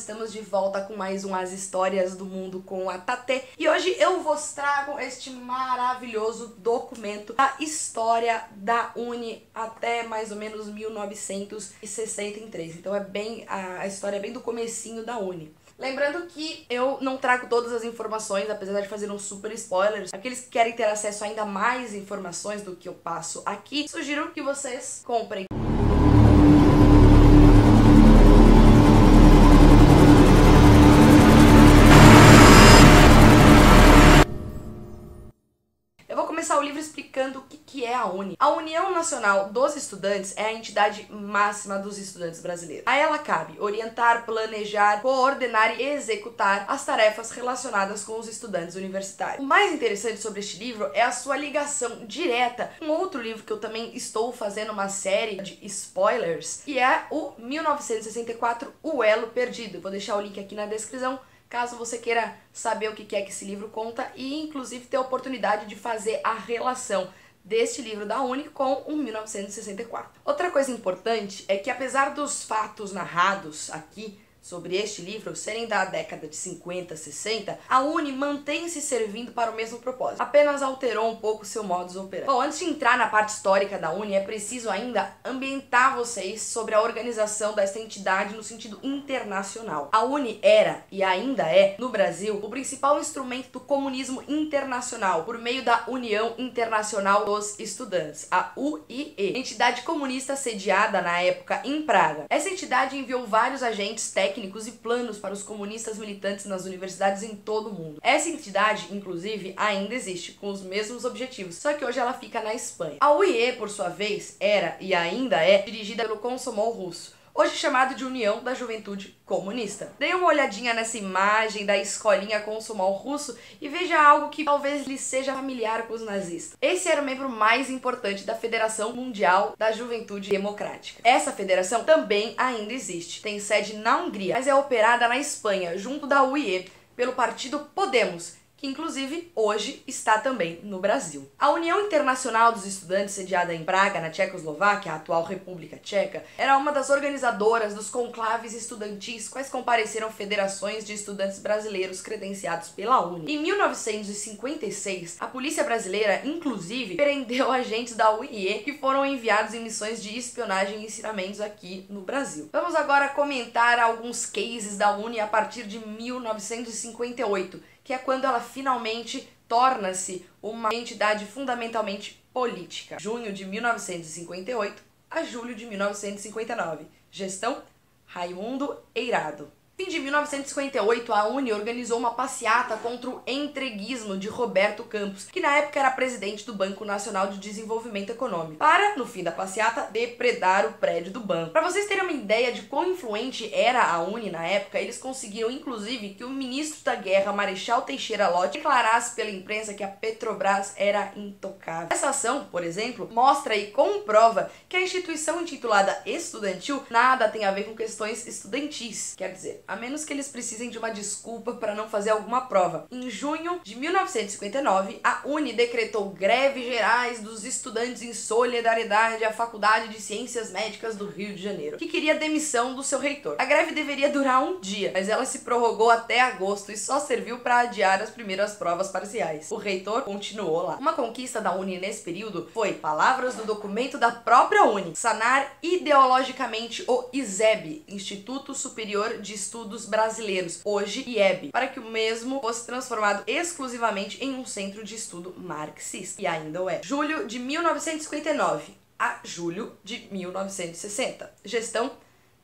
estamos de volta com mais um As Histórias do Mundo com a Tatê. E hoje eu vos trago este maravilhoso documento, a história da Uni até mais ou menos 1963. Então a história é bem do comecinho da Uni. Lembrando que eu não trago todas as informações, apesar de fazer um super spoilers. Aqueles que querem ter acesso a ainda mais informações do que eu passo aqui, sugiro que vocês comprem. Eu vou começar o livro explicando o que é a Uni. A União Nacional dos Estudantes é a entidade máxima dos estudantes brasileiros. A ela cabe orientar, planejar, coordenar e executar as tarefas relacionadas com os estudantes universitários. O mais interessante sobre este livro é a sua ligação direta com outro livro que eu também estou fazendo uma série de spoilers, que é o 1964, O Elo Perdido. Eu vou deixar o link aqui na descrição, caso você queira saber o que é que esse livro conta e inclusive ter a oportunidade de fazer a relação deste livro da Uni com o 1964. Outra coisa importante é que apesar dos fatos narrados aqui sobre este livro serem da década de 50, 60, a Uni mantém se servindo para o mesmo propósito, apenas alterou um pouco seu modus operandi. Bom, antes de entrar na parte histórica da Uni, é preciso ainda ambientar vocês sobre a organização desta entidade no sentido internacional. A Uni era, e ainda é, no Brasil, o principal instrumento do comunismo internacional, por meio da União Internacional dos Estudantes, a UIE, entidade comunista sediada na época em Praga. Essa entidade enviou vários agentes técnicos e planos para os comunistas militantes nas universidades em todo o mundo. Essa entidade, inclusive, ainda existe, com os mesmos objetivos, só que hoje ela fica na Espanha. A UIE, por sua vez, era e ainda é dirigida pelo Komsomol russo, hoje chamado de União da Juventude Comunista. Dê uma olhadinha nessa imagem da escolinha Komsomol russo e veja algo que talvez lhe seja familiar com os nazistas. Esse era o membro mais importante da Federação Mundial da Juventude Democrática. Essa federação também ainda existe. Tem sede na Hungria, mas é operada na Espanha, junto da UIE, pelo partido Podemos, que inclusive hoje está também no Brasil. A União Internacional dos Estudantes, sediada em Praga, na Tchecoslováquia, a atual República Tcheca, era uma das organizadoras dos conclaves estudantis, quais compareceram federações de estudantes brasileiros credenciados pela Uni. Em 1956, a polícia brasileira, inclusive, prendeu agentes da UIE que foram enviados em missões de espionagem e ensinamentos aqui no Brasil. Vamos agora comentar alguns cases da Uni a partir de 1958, que é quando ela finalmente torna-se uma entidade fundamentalmente política. Junho de 1958 a julho de 1959. Gestão Raimundo Eirado. Fim de 1958, a Uni organizou uma passeata contra o entreguismo de Roberto Campos, que na época era presidente do Banco Nacional de Desenvolvimento Econômico, para, no fim da passeata, depredar o prédio do banco. Para vocês terem uma ideia de quão influente era a Uni na época, eles conseguiram, inclusive, que o ministro da Guerra, Marechal Teixeira Lott, declarasse pela imprensa que a Petrobras era intocável. Essa ação, por exemplo, mostra e comprova que a instituição intitulada estudantil nada tem a ver com questões estudantis, quer dizer, a menos que eles precisem de uma desculpa para não fazer alguma prova. Em junho de 1959, a Uni decretou greves gerais dos estudantes em solidariedade à Faculdade de Ciências Médicas do Rio de Janeiro, que queria a demissão do seu reitor. A greve deveria durar um dia, mas ela se prorrogou até agosto e só serviu para adiar as primeiras provas parciais. O reitor continuou lá. Uma conquista da Uni nesse período foi, palavras do documento da própria Uni, sanar ideologicamente o ISEB, Instituto Superior de Estudos Brasileiros, hoje IEB, para que o mesmo fosse transformado exclusivamente em um centro de estudo marxista, e ainda o é. Julho de 1959 a julho de 1960. Gestão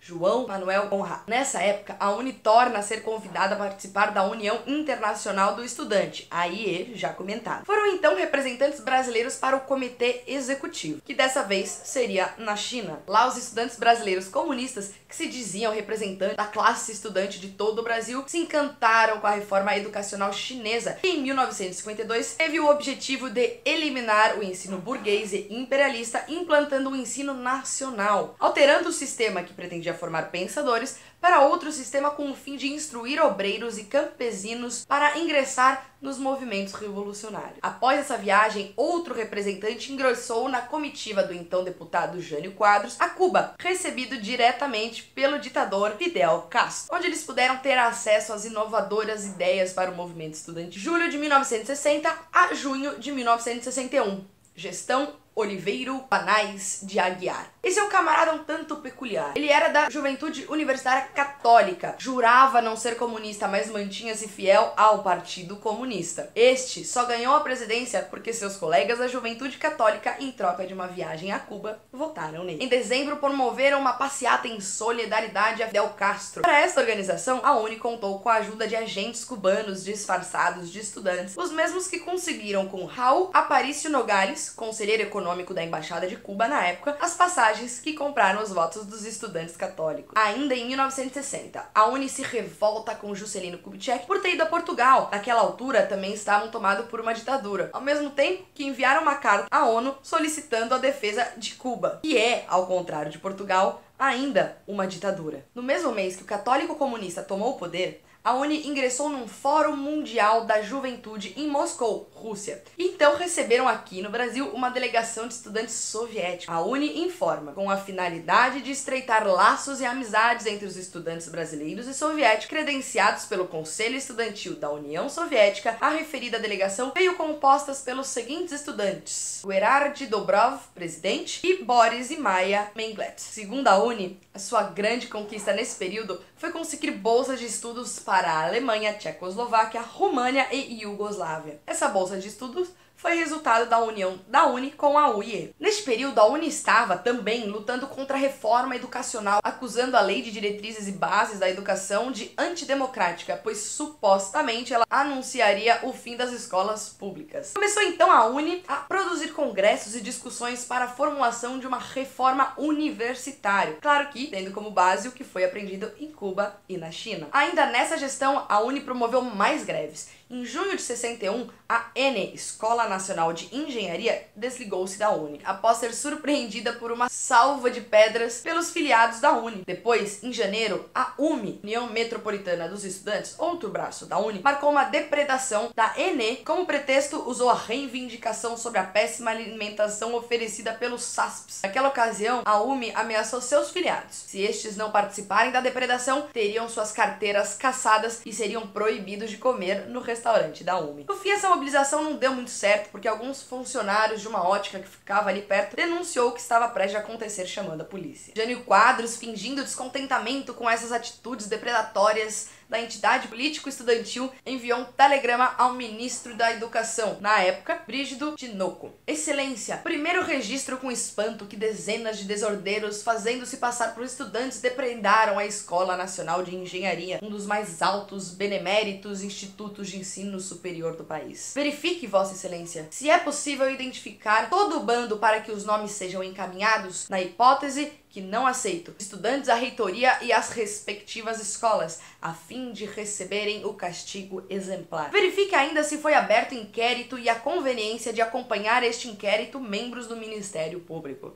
João Manuel Conrad. Nessa época, a Uni torna a ser convidada a participar da União Internacional do Estudante, a IE, já comentado. Foram então representantes brasileiros para o Comitê Executivo, que dessa vez seria na China. Lá, os estudantes brasileiros comunistas, que se diziam representantes da classe estudante de todo o Brasil, se encantaram com a reforma educacional chinesa, que em 1952 teve o objetivo de eliminar o ensino burguês e imperialista, implantando o ensino nacional, alterando o sistema que pretendia a formar pensadores, para outro sistema com o fim de instruir obreiros e campesinos para ingressar nos movimentos revolucionários. Após essa viagem, outro representante ingressou na comitiva do então deputado Jânio Quadros a Cuba, recebido diretamente pelo ditador Fidel Castro, onde eles puderam ter acesso às inovadoras ideias para o movimento estudantil. Julho de 1960 a junho de 1961. Gestão Oliveiro Panais de Aguiar. Esse é um camarada um tanto peculiar. Ele era da Juventude Universitária Católica, jurava não ser comunista, mas mantinha-se fiel ao Partido Comunista. Este só ganhou a presidência porque seus colegas da Juventude Católica, em troca de uma viagem a Cuba, votaram nele. Em dezembro, promoveram uma passeata em solidariedade a Fidel Castro. Para esta organização, a UNE contou com a ajuda de agentes cubanos disfarçados de estudantes, os mesmos que conseguiram com Raul Aparicio Nogales, conselheiro econômico da Embaixada de Cuba na época, as passagens que compraram os votos dos estudantes católicos. Ainda em 1960, a UNE se revolta com Juscelino Kubitschek por ter ido a Portugal. Naquela altura, também estavam tomados por uma ditadura, ao mesmo tempo que enviaram uma carta à ONU solicitando a defesa de Cuba, que é, ao contrário de Portugal, ainda uma ditadura. No mesmo mês que o católico comunista tomou o poder, a UNE ingressou num Fórum Mundial da Juventude em Moscou, Rússia. Então receberam aqui no Brasil uma delegação de estudantes soviéticos. A UNE informa, com a finalidade de estreitar laços e amizades entre os estudantes brasileiros e soviéticos credenciados pelo Conselho Estudantil da União Soviética, a referida delegação veio compostas pelos seguintes estudantes: Gerard Dobrov, presidente, e Boris e Maya Menglet. Segundo a UNE, a sua grande conquista nesse período foi conseguir bolsas de estudos para a Alemanha, Tchecoslováquia, România e Iugoslávia. Essa bolsa de estudos foi resultado da união da UNE com a UIE. Neste período, a UNE estava também lutando contra a reforma educacional, acusando a Lei de Diretrizes e Bases da Educação de antidemocrática, pois supostamente ela anunciaria o fim das escolas públicas. Começou então a UNE a produzir congressos e discussões para a formulação de uma reforma universitária, claro que tendo como base o que foi aprendido em Cuba e na China. Ainda nessa gestão, a UNE promoveu mais greves. Em junho de 61, a ENE, Escola Nacional de Engenharia, desligou-se da UNE, após ser surpreendida por uma salva de pedras pelos filiados da UNE. Depois, em janeiro, a UME, União Metropolitana dos Estudantes, outro braço da UNE, marcou uma depredação da ENE. Como pretexto, usou a reivindicação sobre a péssima alimentação oferecida pelos SASPs. Naquela ocasião, a UME ameaçou seus filiados. Se estes não participarem da depredação, teriam suas carteiras cassadas e seriam proibidos de comer no restaurante da UME. No fim, essa mobilização não deu muito certo, porque alguns funcionários de uma ótica que ficava ali perto denunciou o que estava prestes a acontecer, chamando a polícia. Jânio Quadros, fingindo descontentamento com essas atitudes depredatórias da entidade político-estudantil, enviou um telegrama ao ministro da Educação, na época, Brígido Tinoco. Excelência, primeiro registro com espanto que dezenas de desordeiros, fazendo-se passar por estudantes, depredaram a Escola Nacional de Engenharia, um dos mais altos, beneméritos institutos de ensino superior do país. Verifique, Vossa Excelência, se é possível identificar todo o bando para que os nomes sejam encaminhados, na hipótese que não aceito, estudantes à reitoria e às respectivas escolas, a fim de receberem o castigo exemplar. Verifique ainda se foi aberto inquérito e a conveniência de acompanhar este inquérito membros do Ministério Público.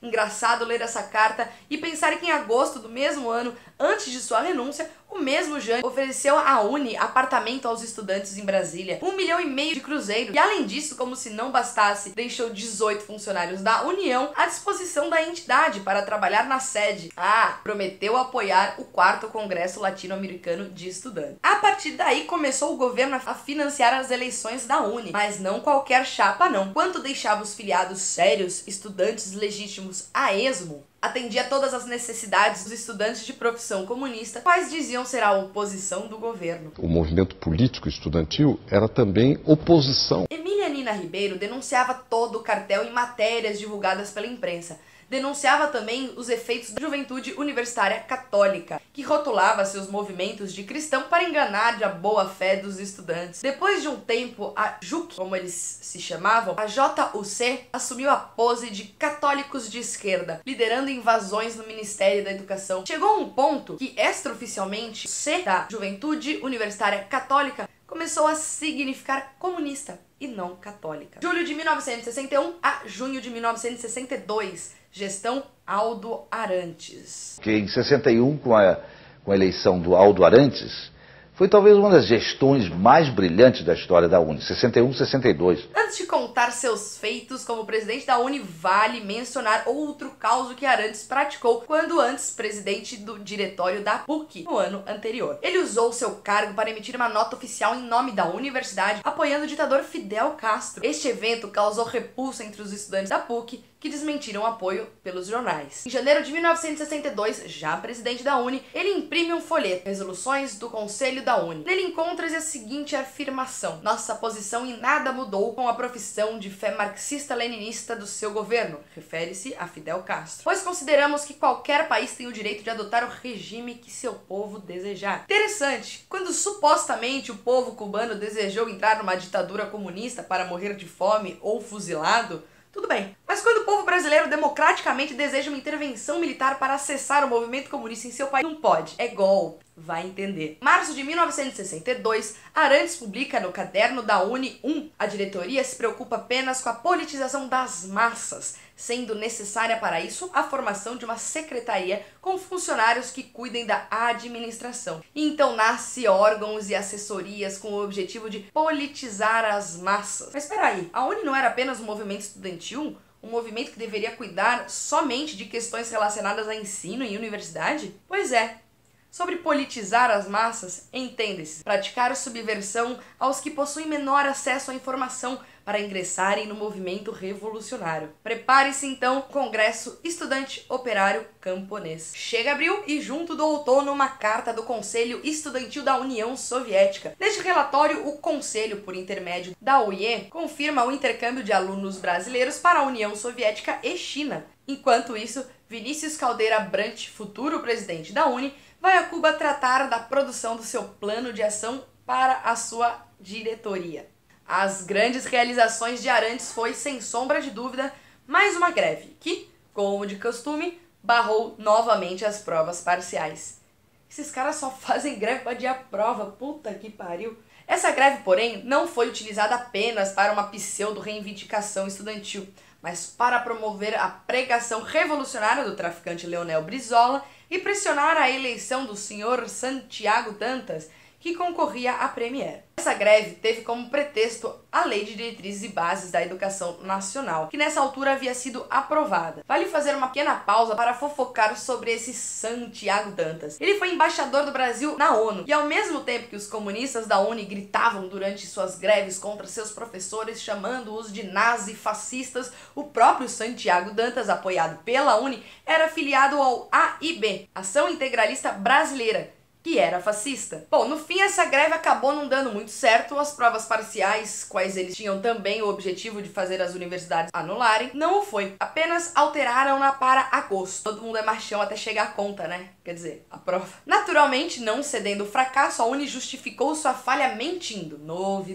Engraçado ler essa carta e pensar que em agosto do mesmo ano, antes de sua renúncia, o mesmo Jânio ofereceu à UNE apartamento aos estudantes em Brasília, 1,5 milhão de cruzeiros, e além disso, como se não bastasse, deixou 18 funcionários da União à disposição da entidade para trabalhar na sede. Prometeu apoiar o 4º Congresso Latino-Americano de Estudantes. A partir daí começou o governo a financiar as eleições da UNE, mas não qualquer chapa não. Quanto deixava os filiados sérios, estudantes legítimos a esmo, atendia todas as necessidades dos estudantes de profissão comunista, quais diziam ser a oposição do governo. O movimento político estudantil era também oposição. Emília Nina Ribeiro denunciava todo o cartel em matérias divulgadas pela imprensa. Denunciava também os efeitos da Juventude Universitária Católica, que rotulava seus movimentos de cristão para enganar a boa-fé dos estudantes. Depois de um tempo, a JUC, como eles se chamavam, a JUC, assumiu a pose de católicos de esquerda, liderando invasões no Ministério da Educação. Chegou a um ponto que, extraoficialmente, o C da Juventude Universitária Católica começou a significar comunista e não católica. Julho de 1961 a junho de 1962, gestão Aldo Arantes. Que em 61, com a eleição do Aldo Arantes, foi talvez uma das gestões mais brilhantes da história da UNE, 61, 62. Antes de contar seus feitos como presidente da UNE, vale mencionar outro caos que Arantes praticou quando antes presidente do diretório da PUC no ano anterior. Ele usou seu cargo para emitir uma nota oficial em nome da universidade, apoiando o ditador Fidel Castro. Este evento causou repulsa entre os estudantes da PUC, que desmentiram o apoio pelos jornais. Em janeiro de 1962, já presidente da UNE, ele imprime um folheto, Resoluções do Conselho da UNE. Nele encontra-se a seguinte afirmação: nossa posição em nada mudou com a profissão de fé marxista-leninista do seu governo, refere-se a Fidel Castro, pois consideramos que qualquer país tem o direito de adotar o regime que seu povo desejar. Interessante, quando supostamente o povo cubano desejou entrar numa ditadura comunista para morrer de fome ou fuzilado, tudo bem. Mas quando o povo brasileiro democraticamente deseja uma intervenção militar para acessar o movimento comunista em seu país, não pode. É golpe. Vai entender. Março de 1962, Arantes publica no Caderno da UNE 1. A diretoria se preocupa apenas com a politização das massas, sendo necessária para isso a formação de uma secretaria com funcionários que cuidem da administração. E então nasce órgãos e assessorias com o objetivo de politizar as massas. Mas espera aí, a UNE não era apenas um movimento estudantil? Um movimento que deveria cuidar somente de questões relacionadas a ensino e universidade? Pois é. Sobre politizar as massas, entende-se praticar a subversão aos que possuem menor acesso à informação para ingressarem no movimento revolucionário. Prepare-se então o Congresso Estudante Operário Camponês. Chega abril e junto do outono uma carta do Conselho Estudantil da União Soviética. Neste relatório, o Conselho, por intermédio da UE, confirma o intercâmbio de alunos brasileiros para a União Soviética e China. Enquanto isso, Vinícius Caldeira Brant, futuro presidente da UNE, vai a Cuba tratar da produção do seu plano de ação para a sua diretoria. As grandes realizações de Arantes foi, sem sombra de dúvida, mais uma greve, que, como de costume, barrou novamente as provas parciais. Esses caras só fazem greve para adiar a prova, puta que pariu. Essa greve, porém, não foi utilizada apenas para uma pseudo-reivindicação estudantil, mas para promover a pregação revolucionária do traficante Leonel Brizola e pressionar a eleição do senhor Santiago Dantas, que concorria à Premier. Essa greve teve como pretexto a Lei de Diretrizes e Bases da Educação Nacional, que nessa altura havia sido aprovada. Vale fazer uma pequena pausa para fofocar sobre esse Santiago Dantas. Ele foi embaixador do Brasil na ONU, e ao mesmo tempo que os comunistas da UNE gritavam durante suas greves contra seus professores, chamando-os de nazi-fascistas, o próprio Santiago Dantas, apoiado pela UNE, era filiado ao AIB, Ação Integralista Brasileira, que era fascista. Bom, no fim essa greve acabou não dando muito certo, as provas parciais, quais eles tinham também o objetivo de fazer as universidades anularem, não o foi. Apenas alteraram-na para agosto. Todo mundo é machão até chegar a conta, né? Quer dizer, a prova. Naturalmente, não cedendo o fracasso, a UNE justificou sua falha mentindo. Novidade.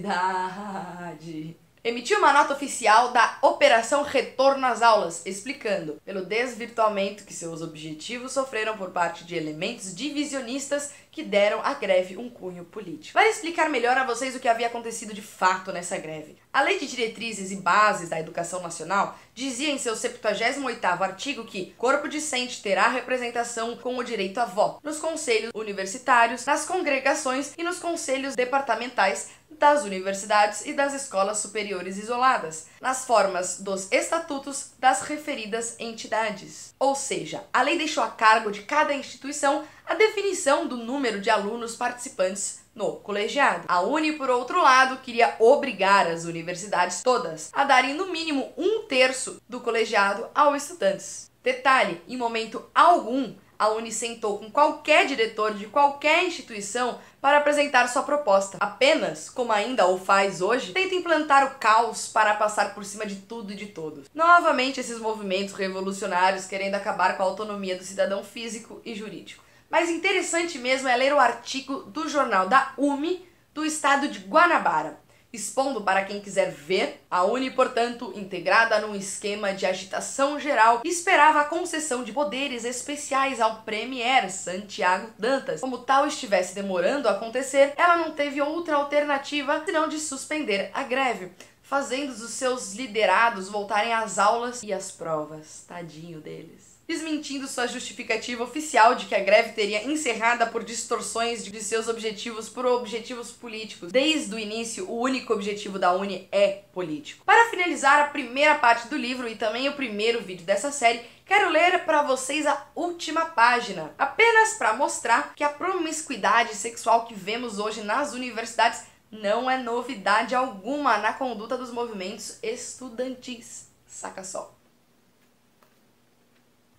Emitiu uma nota oficial da Operação Retorno às Aulas, explicando, pelo desvirtuamento que seus objetivos sofreram por parte de elementos divisionistas que deram à greve um cunho político. Para explicar melhor a vocês o que havia acontecido de fato nessa greve, a Lei de Diretrizes e Bases da Educação Nacional dizia em seu 78º artigo que corpo discente terá representação com o direito a voto nos conselhos universitários, nas congregações e nos conselhos departamentais das universidades e das escolas superiores isoladas, nas formas dos estatutos das referidas entidades. Ou seja, a lei deixou a cargo de cada instituição a definição do número de alunos participantes no colegiado. A UNE, por outro lado, queria obrigar as universidades todas a darem no mínimo 1/3 do colegiado aos estudantes. Detalhe, em momento algum, a UNE sentou com qualquer diretor de qualquer instituição para apresentar sua proposta. Apenas, como ainda o faz hoje, tenta implantar o caos para passar por cima de tudo e de todos. Novamente, esses movimentos revolucionários querendo acabar com a autonomia do cidadão físico e jurídico. Mas interessante mesmo é ler o artigo do jornal da UME do estado de Guanabara, Expondo para quem quiser ver, a UNE, portanto, integrada num esquema de agitação geral, esperava a concessão de poderes especiais ao premier Santiago Dantas. Como tal estivesse demorando a acontecer, ela não teve outra alternativa senão de suspender a greve, fazendo os seus liderados voltarem às aulas e às provas. Tadinho deles. Desmentindo sua justificativa oficial de que a greve teria encerrada por distorções de seus objetivos por objetivos políticos. Desde o início, o único objetivo da UNE é político. Para finalizar a primeira parte do livro e também o primeiro vídeo dessa série, quero ler para vocês a última página, apenas para mostrar que a promiscuidade sexual que vemos hoje nas universidades não é novidade alguma na conduta dos movimentos estudantis. Saca só.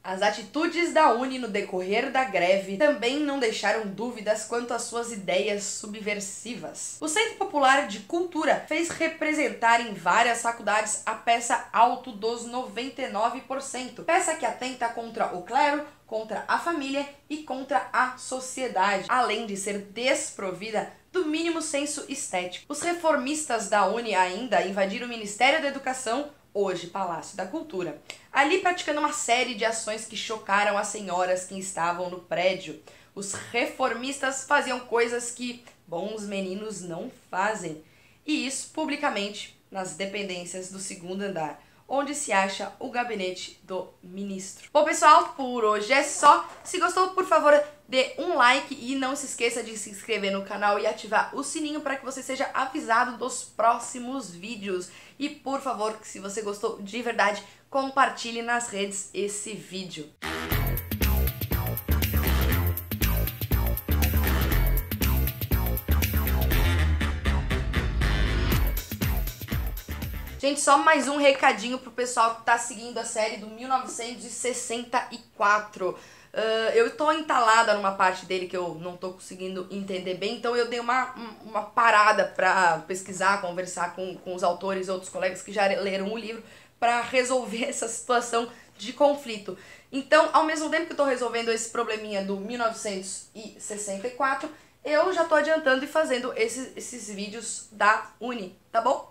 As atitudes da UNE no decorrer da greve também não deixaram dúvidas quanto às suas ideias subversivas. O Centro Popular de Cultura fez representar em várias faculdades a peça Alto dos 99%, peça que atenta contra o clero, contra a família e contra a sociedade, além de ser desprovida do mínimo senso estético. Os reformistas da UNE ainda invadiram o Ministério da Educação, hoje Palácio da Cultura, ali praticando uma série de ações que chocaram as senhoras que estavam no prédio. Os reformistas faziam coisas que bons meninos não fazem, e isso publicamente nas dependências do segundo andar, onde se acha o gabinete do ministro. Bom, pessoal, por hoje é só. Se gostou, por favor, dê um like e não se esqueça de se inscrever no canal e ativar o sininho para que você seja avisado dos próximos vídeos. E, por favor, se você gostou de verdade, compartilhe nas redes esse vídeo. Gente, só mais um recadinho pro pessoal que tá seguindo a série do 1964. Eu tô entalada numa parte dele que eu não tô conseguindo entender bem, então eu dei uma parada pra pesquisar, conversar com os autores e outros colegas que já leram o livro pra resolver essa situação de conflito. Então, ao mesmo tempo que eu tô resolvendo esse probleminha do 1964, eu já tô adiantando e fazendo esses vídeos da UNE, tá bom?